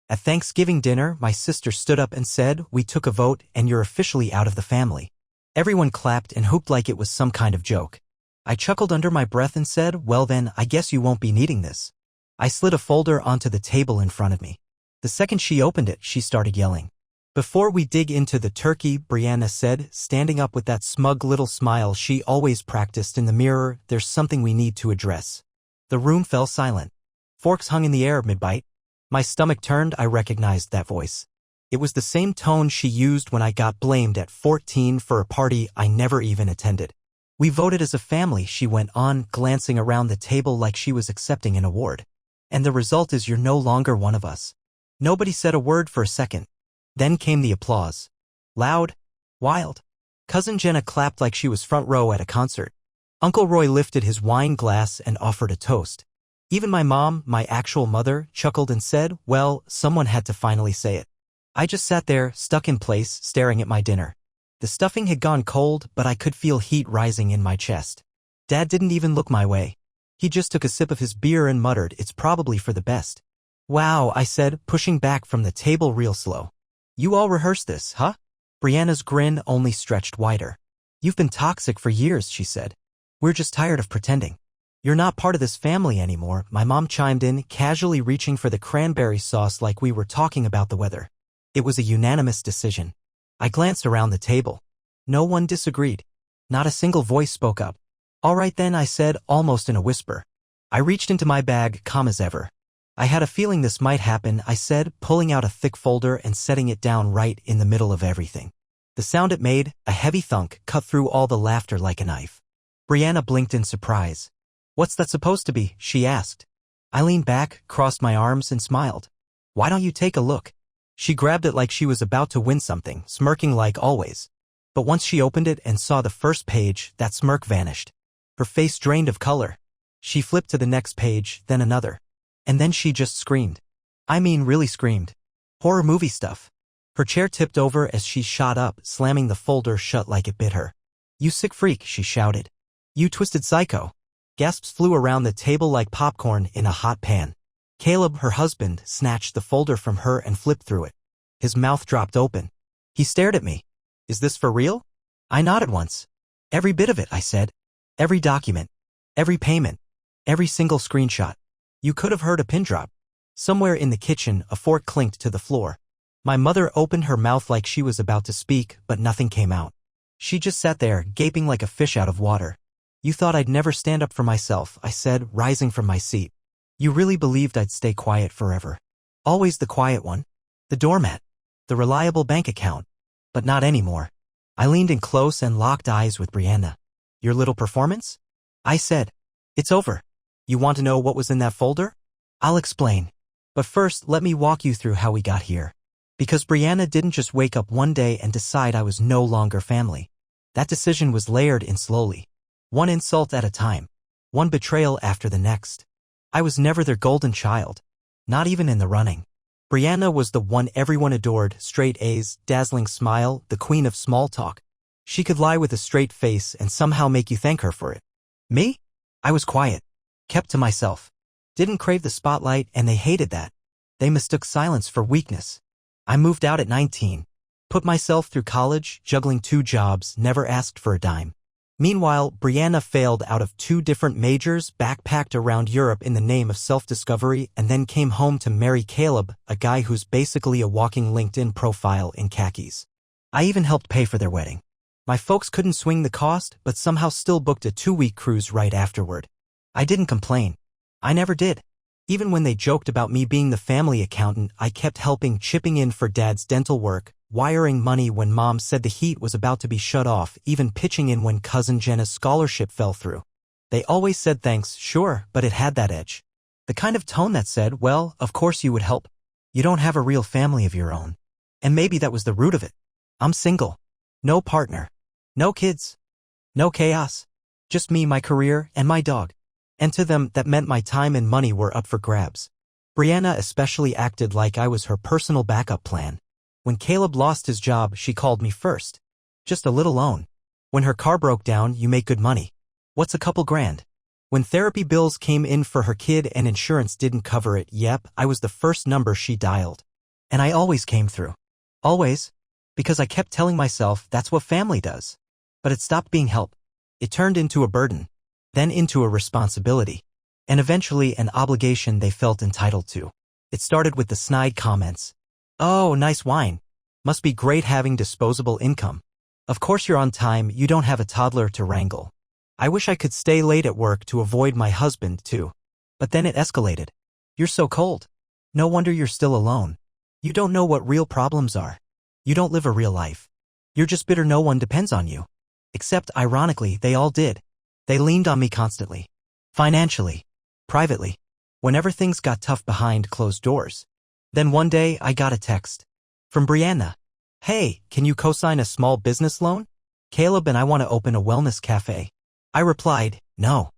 At Thanksgiving dinner, my sister stood up and said, "We took a vote and you're officially out of the family." Everyone clapped and hooped like it was some kind of joke. I chuckled under my breath and said, "Well then, I guess you won't be needing this." I slid a folder onto the table in front of me. The second she opened it, she started yelling. "Before we dig into the turkey," Brianna said, standing up with that smug little smile she always practiced in the mirror, "there's something we need to address." The room fell silent. Forks hung in the air mid-bite. My stomach turned. I recognized that voice. It was the same tone she used when I got blamed at 14 for a party I never even attended. "We voted as a family," she went on, glancing around the table like she was accepting an award. "And the result is you're no longer one of us." Nobody said a word for a second. Then came the applause. Loud, wild. Cousin Jenna clapped like she was front row at a concert. Uncle Roy lifted his wine glass and offered a toast. Even my mom, my actual mother, chuckled and said, "Well, someone had to finally say it." I just sat there, stuck in place, staring at my dinner. The stuffing had gone cold, but I could feel heat rising in my chest. Dad didn't even look my way. He just took a sip of his beer and muttered, "It's probably for the best." "Wow," I said, pushing back from the table real slow. "You all rehearsed this, huh?" Brianna's grin only stretched wider. "You've been toxic for years," she said. "We're just tired of pretending." "You're not part of this family anymore," my mom chimed in, casually reaching for the cranberry sauce like we were talking about the weather. It was a unanimous decision. I glanced around the table. No one disagreed. Not a single voice spoke up. "All right then," I said, almost in a whisper. I reached into my bag, calm as ever. "I had a feeling this might happen," I said, pulling out a thick folder and setting it down right in the middle of everything. The sound it made, a heavy thunk, cut through all the laughter like a knife. Brianna blinked in surprise. "What's that supposed to be?" she asked. I leaned back, crossed my arms, and smiled. "Why don't you take a look?" She grabbed it like she was about to win something, smirking like always. But once she opened it and saw the first page, that smirk vanished. Her face drained of color. She flipped to the next page, then another. And then she just screamed. I mean, really screamed. Horror movie stuff. Her chair tipped over as she shot up, slamming the folder shut like it bit her. "You sick freak," she shouted. "You twisted psycho." Gasps flew around the table like popcorn in a hot pan. Caleb, her husband, snatched the folder from her and flipped through it. His mouth dropped open. He stared at me. "Is this for real?" I nodded once. "Every bit of it," I said. "Every document. Every payment. Every single screenshot." You could have heard a pin drop. Somewhere in the kitchen, a fork clinked to the floor. My mother opened her mouth like she was about to speak, but nothing came out. She just sat there, gaping like a fish out of water. "You thought I'd never stand up for myself," I said, rising from my seat. "You really believed I'd stay quiet forever. Always the quiet one. The doormat. The reliable bank account. But not anymore." I leaned in close and locked eyes with Brianna. "Your little performance?" I said. "It's over. You want to know what was in that folder? I'll explain. But first, let me walk you through how we got here. Because Brianna didn't just wake up one day and decide I was no longer family. That decision was layered in slowly. One insult at a time. One betrayal after the next. I was never their golden child. Not even in the running. Brianna was the one everyone adored, straight A's, dazzling smile, the queen of small talk. She could lie with a straight face and somehow make you thank her for it. Me? I was quiet. Kept to myself. Didn't crave the spotlight, and they hated that. They mistook silence for weakness. I moved out at 19. Put myself through college, juggling 2 jobs, never asked for a dime. Meanwhile, Brianna failed out of 2 different majors, backpacked around Europe in the name of self-discovery, and then came home to marry Caleb, a guy who's basically a walking LinkedIn profile in khakis. I even helped pay for their wedding. My folks couldn't swing the cost, but somehow still booked a 2-week cruise right afterward. I didn't complain. I never did. Even when they joked about me being the family accountant, I kept helping, chipping in for Dad's dental work, wiring money when Mom said the heat was about to be shut off, even pitching in when Cousin Jenna's scholarship fell through. They always said thanks, sure, but it had that edge. The kind of tone that said, well, of course you would help. You don't have a real family of your own. And maybe that was the root of it. I'm single. No partner. No kids. No chaos. Just me, my career, and my dog. And to them, that meant my time and money were up for grabs. Brianna especially acted like I was her personal backup plan. When Caleb lost his job, she called me first. Just a little loan. When her car broke down, you make good money. What's a couple grand? When therapy bills came in for her kid and insurance didn't cover it, yep, I was the first number she dialed. And I always came through. Always. Because I kept telling myself that's what family does. But it stopped being help. It turned into a burden. Then into a responsibility. And eventually an obligation they felt entitled to. It started with the snide comments. "Oh, nice wine. Must be great having disposable income. Of course you're on time, you don't have a toddler to wrangle. I wish I could stay late at work to avoid my husband, too." But then it escalated. "You're so cold. No wonder you're still alone. You don't know what real problems are. You don't live a real life. You're just bitter no one depends on you." Except, ironically, they all did. They leaned on me constantly. Financially. Privately. Whenever things got tough behind closed doors. Then one day, I got a text. From Brianna. "Hey, can you co-sign a small business loan? Caleb and I want to open a wellness cafe." I replied, "No."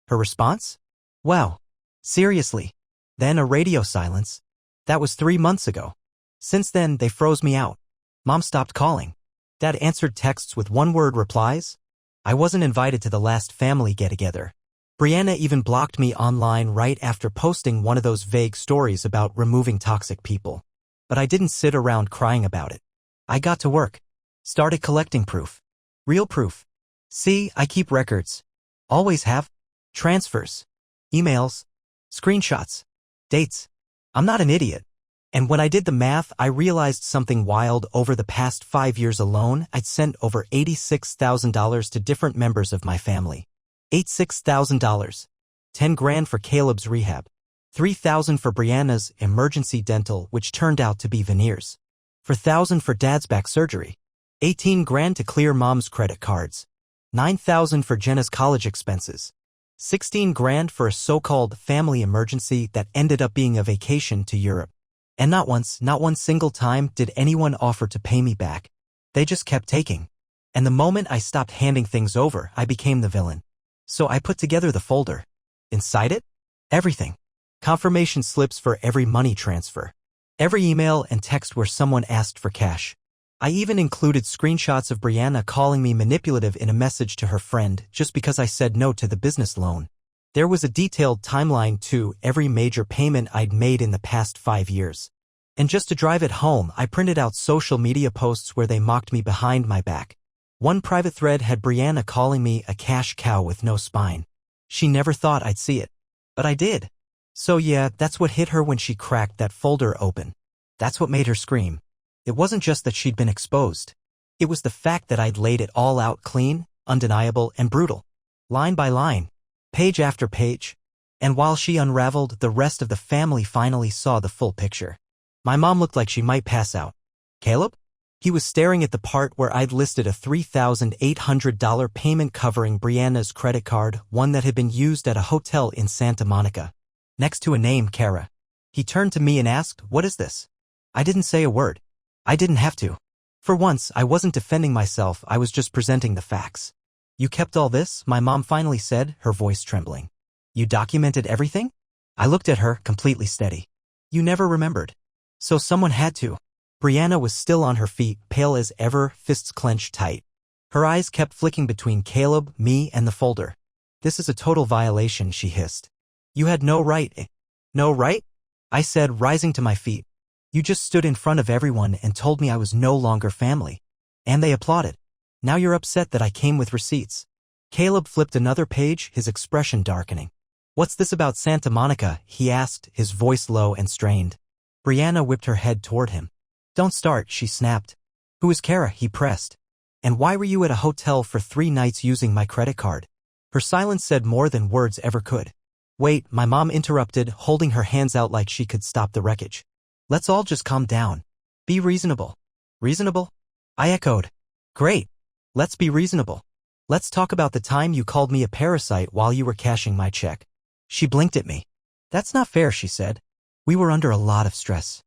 Her response? "Wow. Seriously." Then a radio silence. That was 3 months ago. Since then, they froze me out. Mom stopped calling. Dad answered texts with one-word replies. I wasn't invited to the last family get-together. Brianna even blocked me online right after posting one of those vague stories about removing toxic people. But I didn't sit around crying about it. I got to work. Started collecting proof. Real proof. See, I keep records. Always have. Transfers. Emails. Screenshots. Dates. I'm not an idiot. And when I did the math, I realized something wild. Over the past 5 years alone, I'd sent over $86,000 to different members of my family. $86,000. 10 grand for Caleb's rehab. 3,000 for Brianna's emergency dental, which turned out to be veneers. 4,000 for Dad's back surgery. 18 grand to clear Mom's credit cards. 9,000 for Jenna's college expenses. 16 grand for a so-called family emergency that ended up being a vacation to Europe. And not once, not one single time did anyone offer to pay me back. They just kept taking. And the moment I stopped handing things over, I became the villain. So I put together the folder. Inside it? Everything. Confirmation slips for every money transfer. Every email and text where someone asked for cash. I even included screenshots of Brianna calling me manipulative in a message to her friend just because I said no to the business loan. There was a detailed timeline to every major payment I'd made in the past 5 years. And just to drive it home, I printed out social media posts where they mocked me behind my back. One private thread had Brianna calling me a cash cow with no spine. She never thought I'd see it. But I did. So yeah, that's what hit her when she cracked that folder open. That's what made her scream. It wasn't just that she'd been exposed. It was the fact that I'd laid it all out clean, undeniable, and brutal. Line by line. Page after page. And while she unraveled, the rest of the family finally saw the full picture. My mom looked like she might pass out. "Caleb?" He was staring at the part where I'd listed a $3,800 payment covering Brianna's credit card, one that had been used at a hotel in Santa Monica. Next to a name, Kara. He turned to me and asked, "What is this?" I didn't say a word. I didn't have to. For once, I wasn't defending myself, I was just presenting the facts. "You kept all this?" my mom finally said, her voice trembling. "You documented everything?" I looked at her, completely steady. "You never remembered. So someone had to." Brianna was still on her feet, pale as ever, fists clenched tight. Her eyes kept flicking between Caleb, me, and the folder. "This is a total violation," she hissed. "You had no right." "No right?" I said, rising to my feet. "You just stood in front of everyone and told me I was no longer family. And they applauded. Now you're upset that I came with receipts." Caleb flipped another page, his expression darkening. "What's this about Santa Monica?" he asked, his voice low and strained. Brianna whipped her head toward him. "Don't start," she snapped. "Who is Kara?" he pressed. "And why were you at a hotel for 3 nights using my credit card?" Her silence said more than words ever could. "Wait," my mom interrupted, holding her hands out like she could stop the wreckage. "Let's all just calm down. Be reasonable." "Reasonable?" I echoed. "Great. Let's be reasonable. Let's talk about the time you called me a parasite while you were cashing my check." She blinked at me. "That's not fair," she said. "We were under a lot of stress."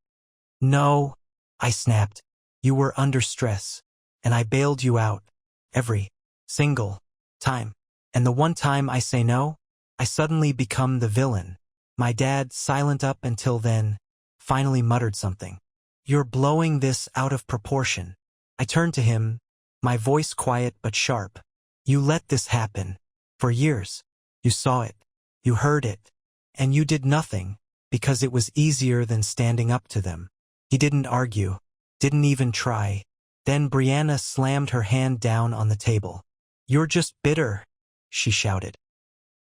"No," I snapped. "You were under stress. And I bailed you out. Every single time. And the one time I say no, I suddenly become the villain." My dad, silent up until then, finally muttered something. "You're blowing this out of proportion." I turned to him, my voice quiet but sharp. "You let this happen. For years. You saw it. You heard it. And you did nothing, because it was easier than standing up to them. He didn't argue, didn't even try. Then Brianna slammed her hand down on the table. "You're just bitter," she shouted.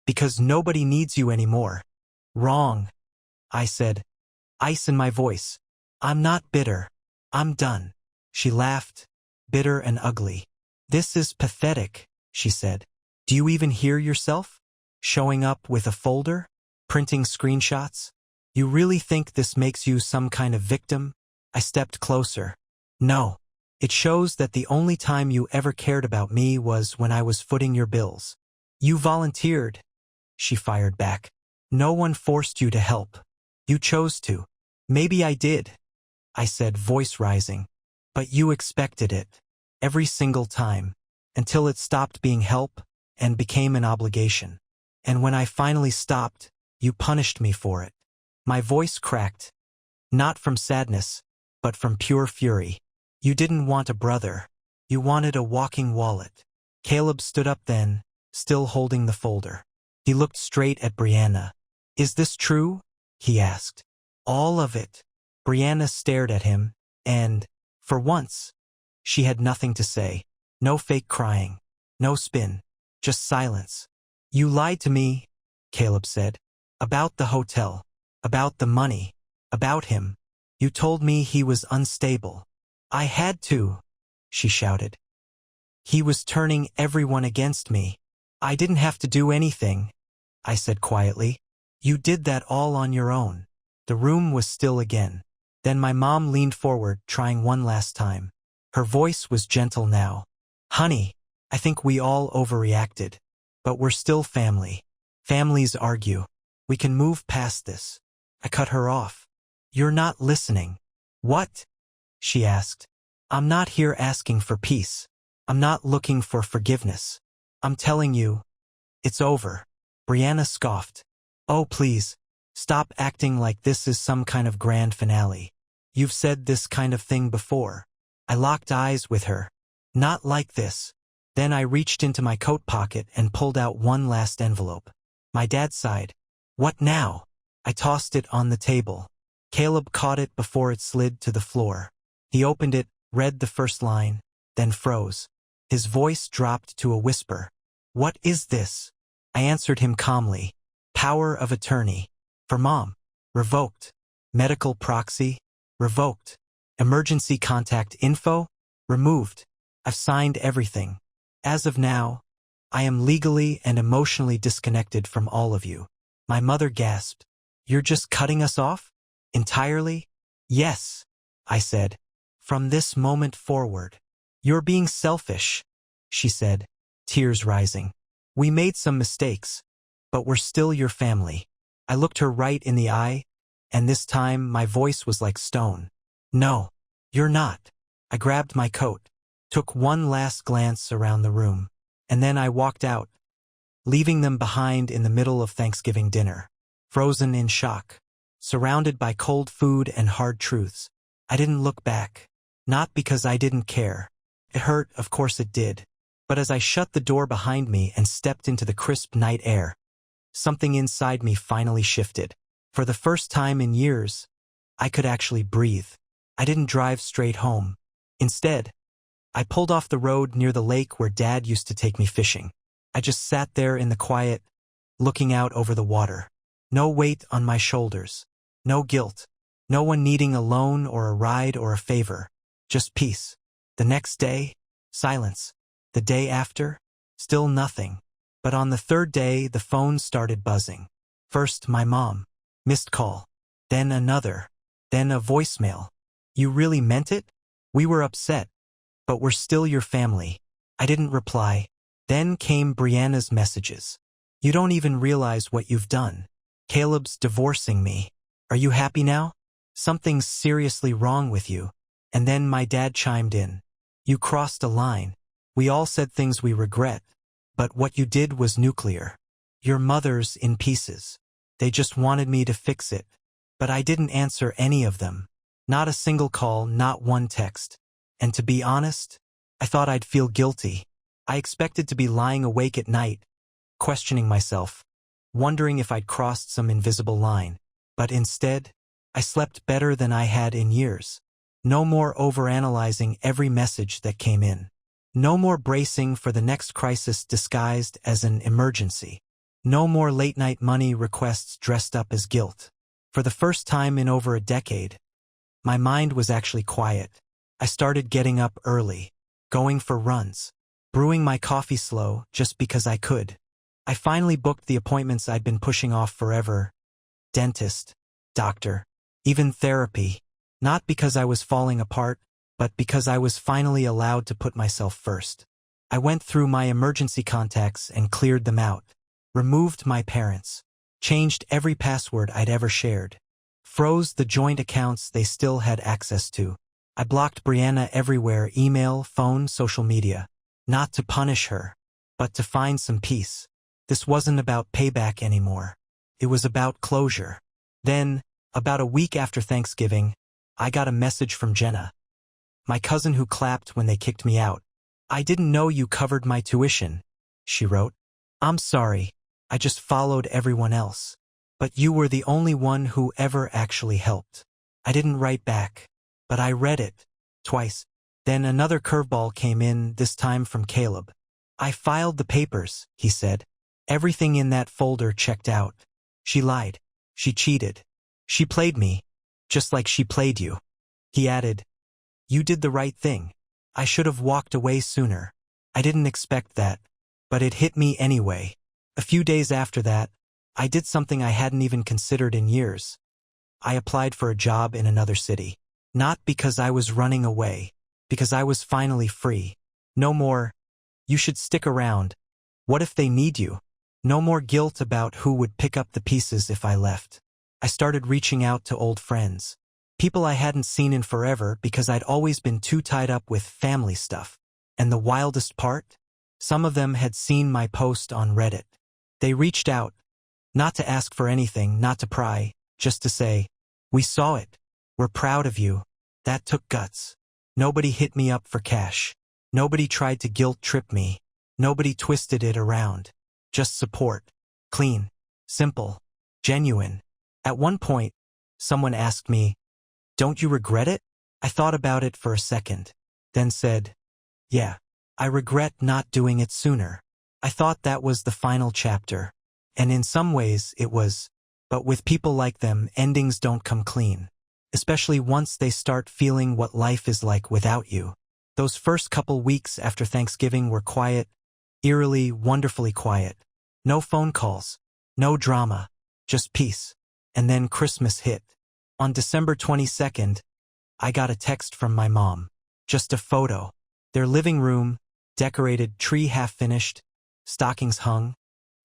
"Because nobody needs you anymore." "Wrong," I said, ice in my voice. "I'm not bitter. I'm done." She laughed, bitter and ugly. "This is pathetic," she said. "Do you even hear yourself? Showing up with a folder? Printing screenshots? You really think this makes you some kind of victim?" I stepped closer. "No. It shows that the only time you ever cared about me was when I was footing your bills." "You volunteered," she fired back. "No one forced you to help. You chose to." "Maybe I did," I said, voice rising. "But you expected it. Every single time. Until it stopped being help and became an obligation. And when I finally stopped, you punished me for it." My voice cracked. Not from sadness, but from pure fury. "You didn't want a brother. You wanted a walking wallet." Caleb stood up then, still holding the folder. He looked straight at Brianna. "Is this true?" he asked. "All of it." Brianna stared at him, and, for once, she had nothing to say. No fake crying. No spin. Just silence. "You lied to me," Caleb said. "About the hotel. About the money. About him. You told me he was unstable." "I had to," she shouted. "He was turning everyone against me." "I didn't have to do anything," I said quietly. "You did that all on your own." The room was still again. Then my mom leaned forward, trying one last time. Her voice was gentle now. "Honey, I think we all overreacted. But we're still family. Families argue. We can move past this." I cut her off. "You're not listening." "What?" she asked. "I'm not here asking for peace. I'm not looking for forgiveness. I'm telling you, it's over." Brianna scoffed. "Oh, please, stop acting like this is some kind of grand finale. You've said this kind of thing before." I locked eyes with her. "Not like this." Then I reached into my coat pocket and pulled out one last envelope. My dad sighed. "What now?" I tossed it on the table. Caleb caught it before it slid to the floor. He opened it, read the first line, then froze. His voice dropped to a whisper. "What is this?" I answered him calmly. "Power of attorney. For Mom. Revoked. Medical proxy. Revoked. Emergency contact info. Removed. I've signed everything. As of now, I am legally and emotionally disconnected from all of you." My mother gasped. "You're just cutting us off? Entirely?" "Yes," I said. "From this moment forward." "You're being selfish," she said, tears rising. "We made some mistakes, but we're still your family." I looked her right in the eye, and this time my voice was like stone. "No, you're not." I grabbed my coat, took one last glance around the room, and then I walked out, leaving them behind in the middle of Thanksgiving dinner, frozen in shock, surrounded by cold food and hard truths. I didn't look back, not because I didn't care. It hurt, of course it did. But as I shut the door behind me and stepped into the crisp night air, something inside me finally shifted. For the first time in years, I could actually breathe. I didn't drive straight home. Instead, I pulled off the road near the lake where Dad used to take me fishing. I just sat there in the quiet, looking out over the water. No weight on my shoulders. No guilt. No one needing a loan or a ride or a favor. Just peace. The next day, silence. The day after, still nothing. But on the third day, the phone started buzzing. First, my mom. Missed call. Then another. Then a voicemail. "You really meant it? We were upset. But we're still your family." I didn't reply. Then came Brianna's messages. "You don't even realize what you've done. Caleb's divorcing me. Are you happy now? Something's seriously wrong with you." And then my dad chimed in. "You crossed a line. We all said things we regret. But what you did was nuclear. Your mother's in pieces. They just wanted me to fix it. But I didn't answer any of them. Not a single call, not one text. And to be honest, I thought I'd feel guilty. I expected to be lying awake at night, questioning myself, wondering if I'd crossed some invisible line. But instead, I slept better than I had in years. No more overanalyzing every message that came in. No more bracing for the next crisis disguised as an emergency. No more late-night money requests dressed up as guilt. For the first time in over a decade, my mind was actually quiet. I started getting up early, going for runs, brewing my coffee slow just because I could. I finally booked the appointments I'd been pushing off forever. Dentist, doctor, even therapy. Not because I was falling apart, but because I was finally allowed to put myself first. I went through my emergency contacts and cleared them out. Removed my parents. Changed every password I'd ever shared. Froze the joint accounts they still had access to. I blocked Brianna everywhere, email, phone, social media. Not to punish her, but to find some peace. This wasn't about payback anymore. It was about closure. Then, about a week after Thanksgiving, I got a message from Jenna, my cousin who clapped when they kicked me out. "I didn't know you covered my tuition," she wrote. "I'm sorry, I just followed everyone else. But you were the only one who ever actually helped." I didn't write back, but I read it twice. Then another curveball came in, this time from Caleb. "I filed the papers," he said. "Everything in that folder checked out. She lied. She cheated. She played me, just like she played you." He added, "You did the right thing. I should have walked away sooner." I didn't expect that, but it hit me anyway. A few days after that, I did something I hadn't even considered in years. I applied for a job in another city. Not because I was running away, because I was finally free. No more, "You should stick around. What if they need you?" No more guilt about who would pick up the pieces if I left. I started reaching out to old friends. People I hadn't seen in forever because I'd always been too tied up with family stuff. And the wildest part? Some of them had seen my post on Reddit. They reached out, not to ask for anything, not to pry, just to say, "We saw it. We're proud of you." That took guts. Nobody hit me up for cash. Nobody tried to guilt trip me. Nobody twisted it around. Just support. Clean. Simple. Genuine. At one point, someone asked me, "Don't you regret it?" I thought about it for a second, then said, "Yeah, I regret not doing it sooner." I thought that was the final chapter. And in some ways it was. But with people like them, endings don't come clean. Especially once they start feeling what life is like without you. Those first couple weeks after Thanksgiving were quiet, eerily, wonderfully quiet. No phone calls, no drama, just peace. And then Christmas hit. On December 22nd, I got a text from my mom. Just a photo. Their living room, decorated, tree half finished, stockings hung,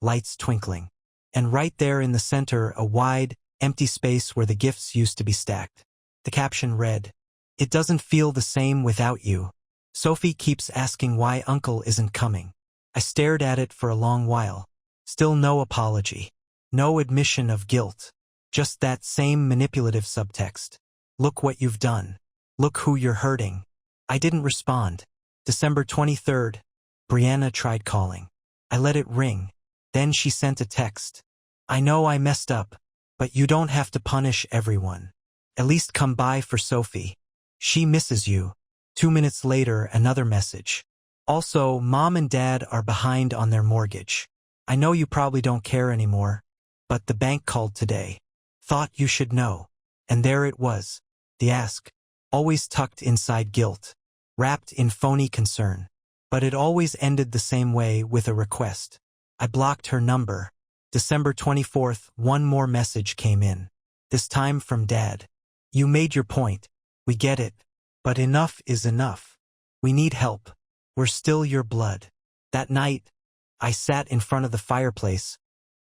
lights twinkling. And right there in the center, a wide, empty space where the gifts used to be stacked. The caption read, "It doesn't feel the same without you. Sophie keeps asking why Uncle isn't coming." I stared at it for a long while. Still no apology. No admission of guilt. Just that same manipulative subtext. "Look what you've done. Look who you're hurting." I didn't respond. December 23rd, Brianna tried calling. I let it ring. Then she sent a text. "I know I messed up, but you don't have to punish everyone. At least come by for Sophie. She misses you." 2 minutes later, another message. "Also, Mom and Dad are behind on their mortgage. I know you probably don't care anymore, but the bank called today. Thought you should know." And there it was. The ask. Always tucked inside guilt. Wrapped in phony concern. But it always ended the same way, with a request. I blocked her number. December 24th, one more message came in. This time from Dad. "You made your point. We get it. But enough is enough. We need help. We're still your blood." That night, I sat in front of the fireplace,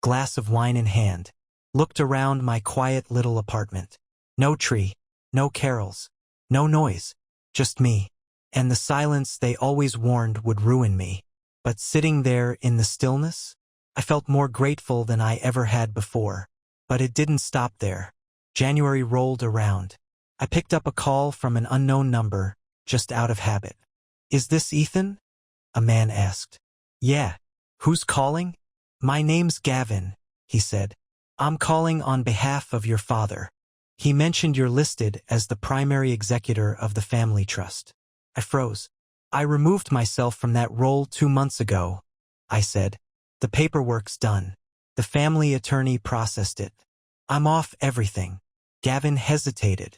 glass of wine in hand, looked around my quiet little apartment. No tree, no carols, no noise, just me. And the silence they always warned would ruin me. But sitting there in the stillness, I felt more grateful than I ever had before. But it didn't stop there. January rolled around. I picked up a call from an unknown number, just out of habit. "Is this Ethan?" a man asked. "Yeah. Who's calling?" "My name's Gavin," he said. "I'm calling on behalf of your father." He mentioned you're listed as the primary executor of the family trust. I froze. I removed myself from that role 2 months ago, I said. The paperwork's done. The family attorney processed it. I'm off everything. Gavin hesitated.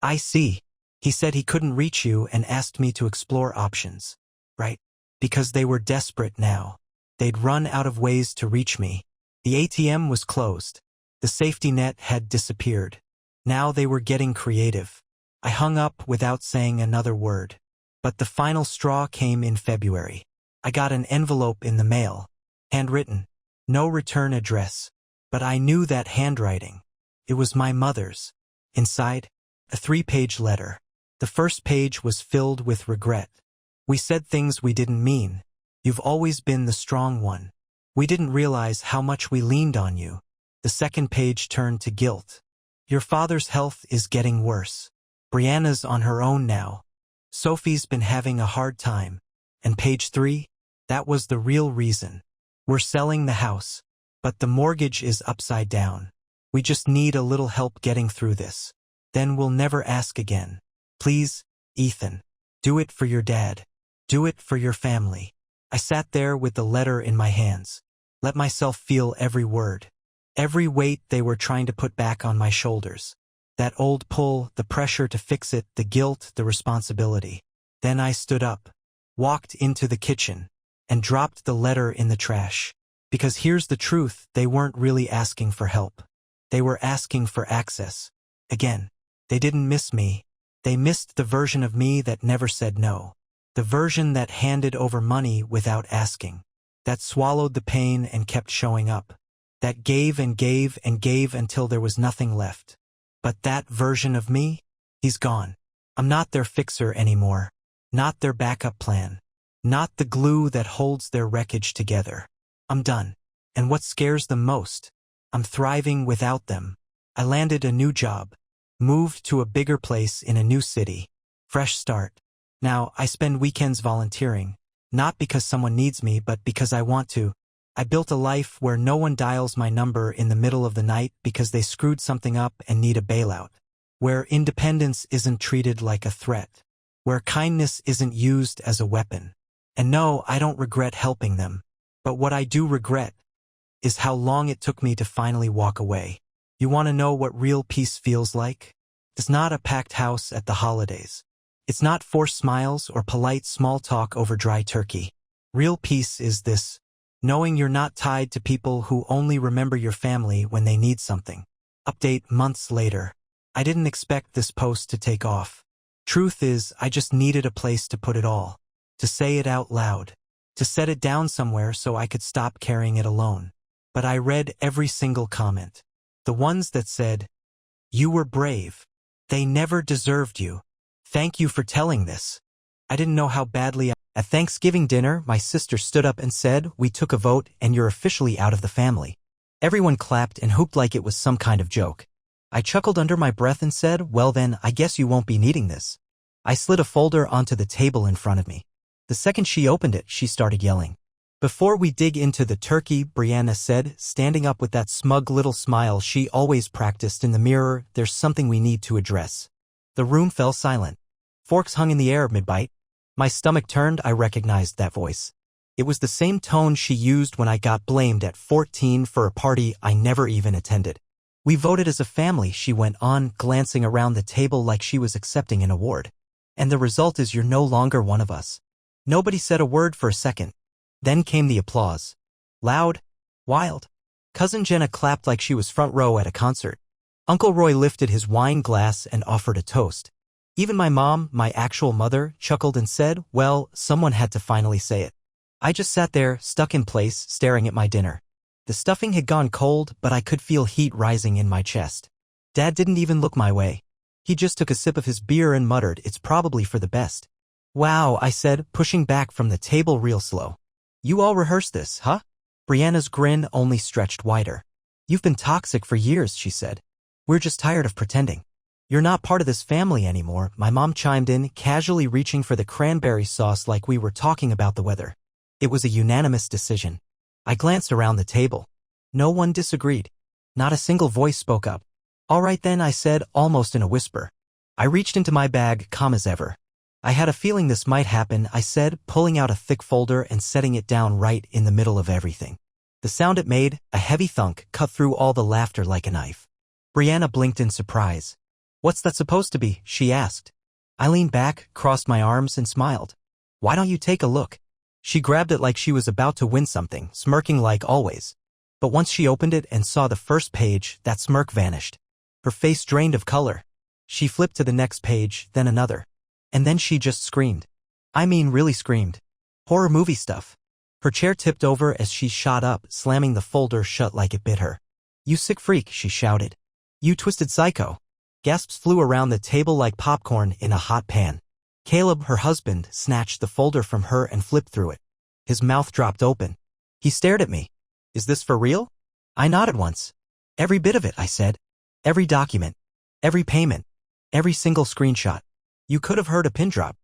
I see. He said he couldn't reach you and asked me to explore options. Right? Because they were desperate now. They'd run out of ways to reach me. The ATM was closed. The safety net had disappeared. Now they were getting creative. I hung up without saying another word. But the final straw came in February. I got an envelope in the mail. Handwritten. No return address. But I knew that handwriting. It was my mother's. Inside, a 3-page letter. The first page was filled with regret. We said things we didn't mean. You've always been the strong one. We didn't realize how much we leaned on you. The second page turned to guilt. Your father's health is getting worse. Brianna's on her own now. Sophie's been having a hard time. And page 3? That was the real reason. We're selling the house. But the mortgage is upside down. We just need a little help getting through this. Then we'll never ask again. Please, Ethan. Do it for your dad. Do it for your family. I sat there with the letter in my hands. Let myself feel every word. Every weight they were trying to put back on my shoulders. That old pull, the pressure to fix it, the guilt, the responsibility. Then I stood up, walked into the kitchen, and dropped the letter in the trash. Because here's the truth, they weren't really asking for help. They were asking for access. Again, they didn't miss me. They missed the version of me that never said no. The version that handed over money without asking. That swallowed the pain and kept showing up. That gave and gave and gave until there was nothing left. But that version of me? He's gone. I'm not their fixer anymore. Not their backup plan. Not the glue that holds their wreckage together. I'm done. And what scares them most? I'm thriving without them. I landed a new job. Moved to a bigger place in a new city. Fresh start. Now, I spend weekends volunteering. Not because someone needs me, but because I want to. I built a life where no one dials my number in the middle of the night because they screwed something up and need a bailout. Where independence isn't treated like a threat. Where kindness isn't used as a weapon. And no, I don't regret helping them. But what I do regret is how long it took me to finally walk away. You want to know what real peace feels like? It's not a packed house at the holidays. It's not forced smiles or polite small talk over dry turkey. Real peace is this, knowing you're not tied to people who only remember your family when they need something. Update months later. I didn't expect this post to take off. Truth is, I just needed a place to put it all. To say it out loud. To set it down somewhere so I could stop carrying it alone. But I read every single comment. The ones that said, "You were brave. They never deserved you. Thank you for telling this." I didn't know how badly At Thanksgiving dinner, my sister stood up and said, "We took a vote and you're officially out of the family." Everyone clapped and hooped like it was some kind of joke. I chuckled under my breath and said, "Well then, I guess you won't be needing this." I slid a folder onto the table in front of me. The second she opened it, she started yelling. "Before we dig into the turkey," Brianna said, standing up with that smug little smile she always practiced in the mirror, "there's something we need to address." The room fell silent. Forks hung in the air mid-bite. My stomach turned. I recognized that voice. It was the same tone she used when I got blamed at 14 for a party I never even attended. "We voted as a family," she went on, glancing around the table like she was accepting an award. "And the result is you're no longer one of us." Nobody said a word for a second. Then came the applause. Loud, wild. Cousin Jenna clapped like she was front row at a concert. Uncle Roy lifted his wine glass and offered a toast. Even my mom, my actual mother, chuckled and said, "Well, someone had to finally say it." I just sat there, stuck in place, staring at my dinner. The stuffing had gone cold, but I could feel heat rising in my chest. Dad didn't even look my way. He just took a sip of his beer and muttered, "It's probably for the best." "Wow," I said, pushing back from the table real slow. "You all rehearsed this, huh?" Brianna's grin only stretched wider. "You've been toxic for years," she said. "We're just tired of pretending." "You're not part of this family anymore," my mom chimed in, casually reaching for the cranberry sauce like we were talking about the weather. It was a unanimous decision. I glanced around the table. No one disagreed. Not a single voice spoke up. All right then, I said, almost in a whisper. I reached into my bag, calm as ever. I had a feeling this might happen, I said, pulling out a thick folder and setting it down right in the middle of everything. The sound it made, a heavy thunk, cut through all the laughter like a knife. Brianna blinked in surprise. What's that supposed to be? She asked. I leaned back, crossed my arms, and smiled. Why don't you take a look? She grabbed it like she was about to win something, smirking like always. But once she opened it and saw the first page, that smirk vanished. Her face drained of color. She flipped to the next page, then another. And then she just screamed. I mean, really screamed. Horror movie stuff. Her chair tipped over as she shot up, slamming the folder shut like it bit her. You sick freak, she shouted. You twisted psycho. Gasps flew around the table like popcorn in a hot pan. Caleb, her husband, snatched the folder from her and flipped through it. His mouth dropped open. He stared at me. Is this for real? I nodded once. Every bit of it, I said. Every document. Every payment. Every single screenshot. You could have heard a pin drop.